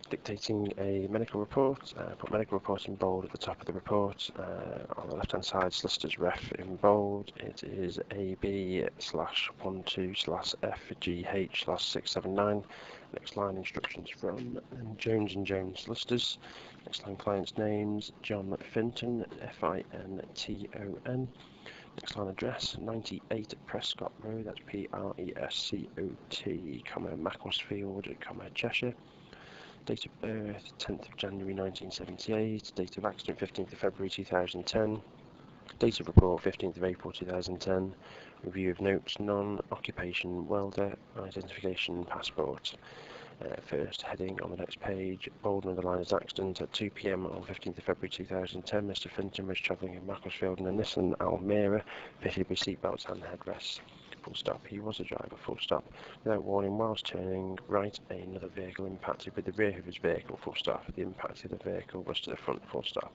Dictating a medical report, put medical report in bold at the top of the report. On the left hand side, solicitor's ref in bold. It is AB/12/FGH/679. Next line, instructions from Jones & Jones solicitors. Next line, clients' names: John Finton, Finton. Next line, address: 98 Prescott Road, that's Prescott, Macclesfield, Cheshire. Date of birth: 10th of January 1978. Date of accident: 15th of February 2010. Date of report: 15th of April 2010. Review of notes: none. Occupation: welder. Identification: passport. First heading on the next page: bold and underlined accident at 2 p.m. on 15th of February 2010. Mr. Finton was travelling in Macclesfield in a Nissan Almera, fitted with seatbelts and headrests. Full stop. He was a driver. Full stop. Without warning, whilst turning right, another vehicle impacted with the rear of his vehicle. Full stop. The impact of the vehicle was to the front. Full stop.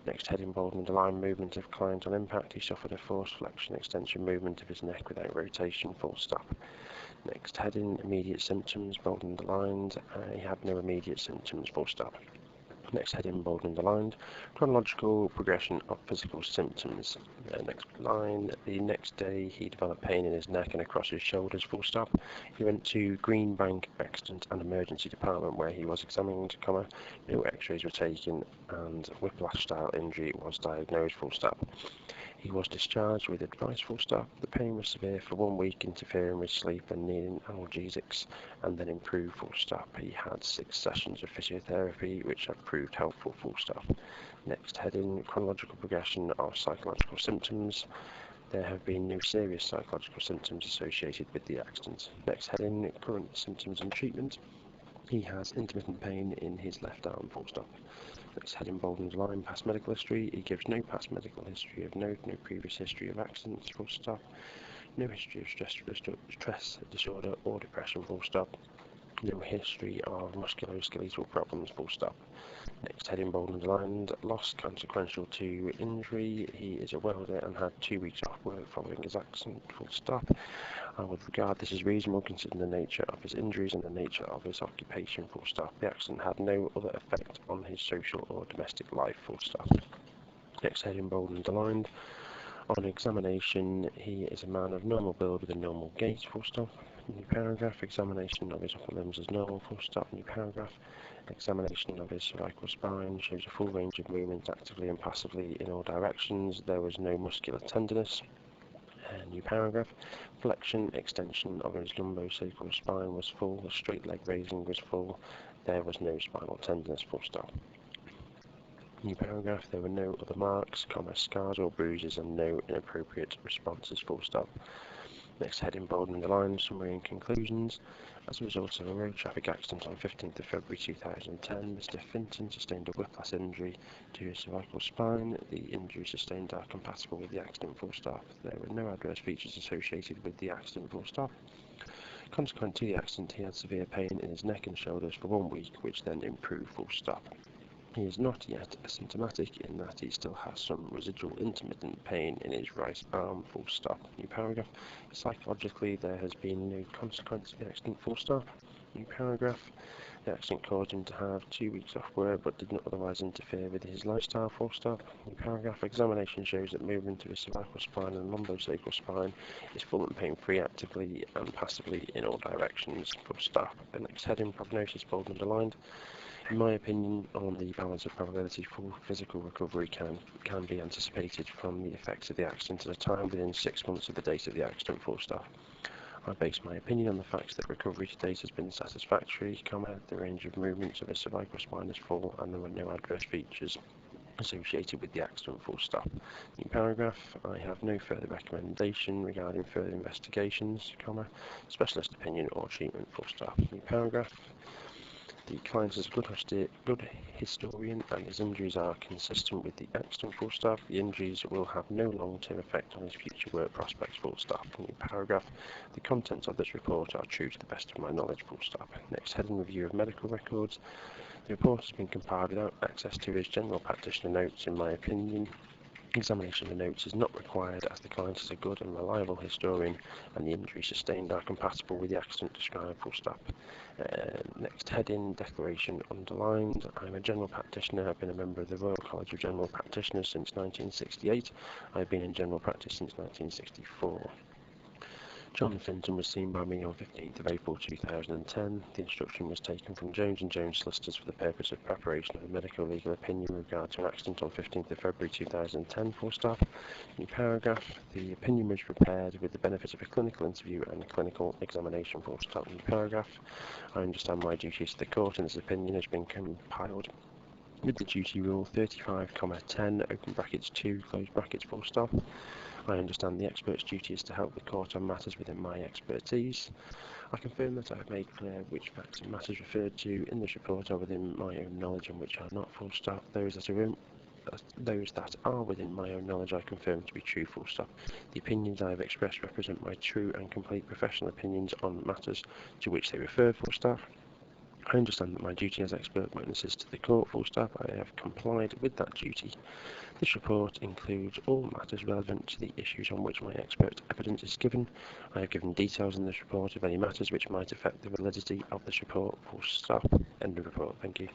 Next heading, bold and underlined, movement of client on impact. He suffered a forced flexion extension movement of his neck without rotation. Full stop. Next heading, immediate symptoms, bold and underlined. He had no immediate symptoms. Full stop. Next heading, bold and underlined, chronological progression of physical symptoms. Next line, the next day he developed pain in his neck and across his shoulders. Full stop. He went to Green Bank Accident and Emergency Department where he was examined, no x-rays were taken and whiplash style injury was diagnosed. Full stop. He was discharged with advice. Full stop. The pain was severe for 1 week, interfering with sleep and needing analgesics, and then improved. Full stop. He had 6 sessions of physiotherapy, which have proved helpful. Full stop. Next heading, chronological progression of psychological symptoms. There have been no serious psychological symptoms associated with the accident. Next heading, current symptoms and treatment. He has intermittent pain in his left arm. Full stop. Next heading, bold and underlined, past medical history. He gives no past medical history of note, no previous history of accidents. Full stop. No history of stress disorder or depression. Full stop. No history of musculoskeletal problems. Full stop. Next heading, bold and underlined, loss consequential to injury. He is a welder and had 2 weeks off work following his accident. Full stop. I would regard this as reasonable considering the nature of his injuries and the nature of his occupation. Full stop. The accident had no other effect on his social or domestic life. Full stop. Next heading, bold and underlined, on examination, he is a man of normal build with a normal gait. Full stop. New paragraph, examination of his upper limbs is normal. Full stop. New paragraph, examination of his cervical spine shows a full range of movement actively and passively in all directions. There was no muscular tenderness. New paragraph, flexion, extension of his lumbosacral spine was full, the straight leg raising was full, there was no spinal tenderness. Full stop. New paragraph, there were no other marks, scars or bruises and no inappropriate responses. Full stop. Next heading, bold and underlined, summary and conclusions. As a result of a road traffic accident on 15th of February 2010, Mr. Finton sustained a whiplash injury to his cervical spine. The injuries sustained are compatible with the accident. Full stop. There were no adverse features associated with the accident. Full stop. Consequent to the accident, he had severe pain in his neck and shoulders for 1 week, which then improved. Full stop. He is not yet asymptomatic in that he still has some residual intermittent pain in his right arm. Full stop. New paragraph. Psychologically, there has been no consequence of the accident. Full stop. New paragraph. The accident caused him to have 2 weeks off work but did not otherwise interfere with his lifestyle. Full stop. New paragraph. Examination shows that movement of his cervical spine and lumbosacral spine is full and pain-free actively and passively in all directions. Full stop. The next heading, prognosis, bold and underlined. In my opinion, on the balance of probability, full physical recovery can be anticipated from the effects of the accident at a time within 6 months of the date of the accident. Full stop. I base my opinion on the facts that recovery to date has been satisfactory, the range of movements of the cervical spine is full and there were no adverse features associated with the accident. Full stop. New paragraph. I have no further recommendation regarding further investigations, specialist opinion or treatment. Full stop. New paragraph. The client is a good historian and his injuries are consistent with the accident. Full stop. The injuries will have no long-term effect on his future work prospects. Full stop. New paragraph. The contents of this report are true to the best of my knowledge. Full stop. Next heading, review of medical records. The report has been compiled without access to his general practitioner notes. In my opinion, Examination of the notes is not required as the client is a good and reliable historian and the injuries sustained are compatible with the accident described, full stop. Next heading, declaration underlined. I'm a general practitioner. I've been a member of the Royal College of General Practitioners since 1968. I've been in general practice since 1964. John Fenton was seen by me on 15th of April 2010. The instruction was taken from Jones & Jones solicitors for the purpose of preparation of a medical legal opinion in regard to an accident on 15th of February 2010, full stop. New paragraph, the opinion was prepared with the benefit of a clinical interview and clinical examination, full stop. New paragraph, I understand my duties to the court in this opinion has been compiled with the duty rule 35,10, open brackets 2, close brackets, full stop. I understand the expert's duty is to help the court on matters within my expertise. I confirm that I have made clear which facts and matters referred to in this report are within my own knowledge and which are not, full stop. Those that are within my own knowledge I confirm to be true, full stop. The opinions I have expressed represent my true and complete professional opinions on matters to which they refer, full stop. I understand that my duty as expert witnesses to the court, full stop. I have complied with that duty. This report includes all matters relevant to the issues on which my expert evidence is given. I have given details in this report of any matters which might affect the validity of this report, full stop. End of report. Thank you.